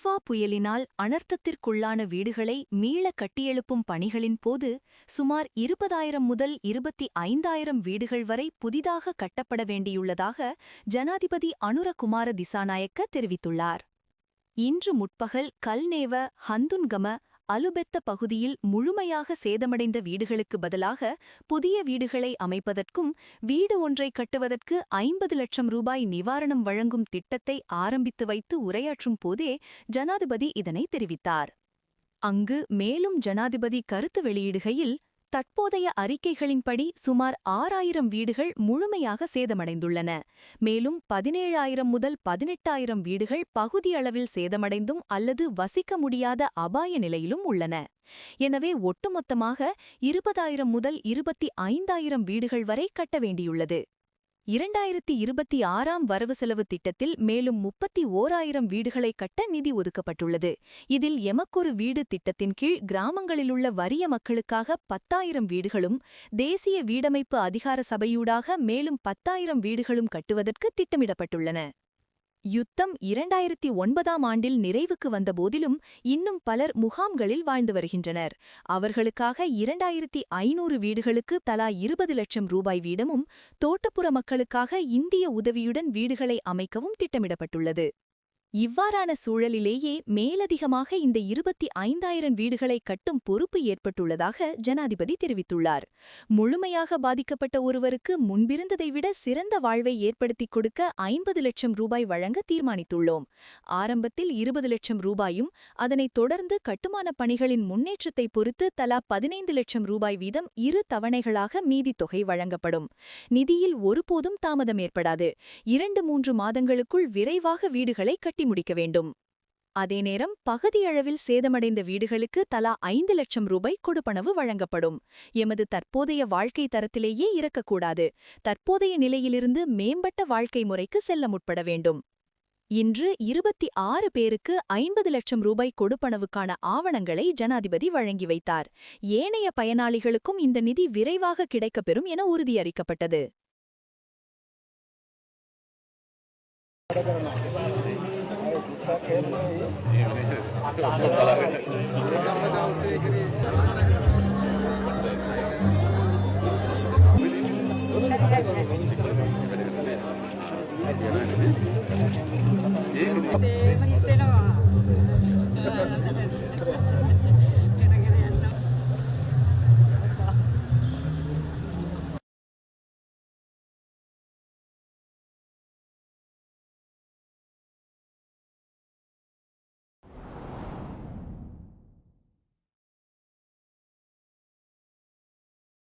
Nipah புயலினால் அனர்த்தத்திற்குள்ளான வீடுகளை மீள கட்டியெழுப்பும் பணிகளின் போது சுமார் 20,000 முதல் 25,000 வீடுகள் வரை புதிதாக கட்டப்பட வேண்டியுள்ளதாக ஜனாதிபதி அனுரகுமார திசாநாயக்க தெரிவித்துள்ளார். இன்று முற்பகல் கல்நேவ ஹந்துன்கம அலுபெத்த பகுதியில் முழுமையாக சேதமடைந்த வீடுகளுக்கு பதிலாக புதிய வீடுகளை அமைப்பதற்கும் வீடு ஒன்றை கட்டுவதற்கு 50 லட்சம் ரூபாய் நிவாரணம் வழங்கும் திட்டத்தை ஆரம்பித்து வைத்து உரையாற்றும் போதே ஜனாதிபதி இதனை தெரிவித்தார். அங்கு மேலும் ஜனாதிபதி கருத்து வெளியிடுகையில், தற்போதைய அறிக்கைகளின்படி சுமார் 6,000 வீடுகள் முழுமையாக சேதமடைந்துள்ளன. மேலும் 17,000 முதல் 18,000 வீடுகள் பகுதியளவில் சேதமடைந்தும் அல்லது வசிக்க முடியாத அபாய நிலையிலும் உள்ளன. எனவே ஒட்டுமொத்தமாக 20,000 முதல் 25,000 வீடுகள் வரை கட்ட வேண்டியுள்ளது. 2026ஆம் வரவு செலவு திட்டத்தில் மேலும் 31,000 வீடுகளை கட்ட நிதி ஒதுக்கப்பட்டுள்ளது. இதில் எமக்கொரு வீடு திட்டத்தின் கீழ் கிராமங்களிலுள்ள வறிய மக்களுக்காக 10,000 வீடுகளும், தேசிய வீடமைப்பு அதிகார சபையூடாக மேலும் 10,000 வீடுகளும் கட்டுவதற்கு திட்டமிடப்பட்டுள்ளன. யுத்தம் 2009ஆம் ஆண்டில் நிறைவுக்கு வந்தபோதிலும் இன்னும் பலர் முகாம்களில் வாழ்ந்து வருகின்றனர். அவர்களுக்காக 2,500 வீடுகளுக்கு தலா 20 லட்சம் ரூபாய் வீதமும், தோட்டப்புற மக்களுக்காக இந்திய உதவியுடன் வீடுகளை அமைக்கவும் திட்டமிடப்பட்டுள்ளது. இவ்வாறான சூழலிலேயே மேலதிகமாக இந்த 25,000 வீடுகளை கட்டும் பொறுப்பு ஏற்பட்டுள்ளதாக ஜனாதிபதி தெரிவித்துள்ளார். முழுமையாக பாதிக்கப்பட்ட ஒருவருக்கு முன்பிருந்ததை விட சிறந்த வாழ்வை ஏற்படுத்திக் கொடுக்க 50 லட்சம் ரூபாய் வழங்க தீர்மானித்துள்ளோம். ஆரம்பத்தில் 20 லட்சம் ரூபாயும், அதனைத் தொடர்ந்து கட்டுமான பணிகளின் முன்னேற்றத்தை பொறுத்து தலா 15 லட்சம் ரூபாய் வீதம் 2 தவணைகளாக மீதி தொகை வழங்கப்படும். நிதியில் ஒருபோதும் தாமதம் ஏற்படாது. 2-3 மாதங்களுக்குள் விரைவாக வீடுகளை கட்டி முடிக்க வேண்டும். அதே நேரம் பகுதியளவில் சேதமடைந்த வீடுகளுக்கு தலா 5 லட்சம் ரூபாய் கொடுப்பனவு வழங்கப்படும். எமது தற்போதைய வாழ்க்கை தரத்திலேயே இருக்கக்கூடாது. தற்போதைய நிலையிலிருந்து மேம்பட்ட வாழ்க்கை முறைக்கு செல்ல முற்பட வேண்டும். இன்று 26 பேருக்கு 50 லட்சம் ரூபாய் கொடுப்பனவுக்கான ஆவணங்களை ஜனாதிபதி வழங்கி வைத்தார். ஏனைய பயனாளிகளுக்கும் இந்த நிதி விரைவாக கிடைக்கப்பெறும் என உறுதியளிக்கப்பட்டது. Sim.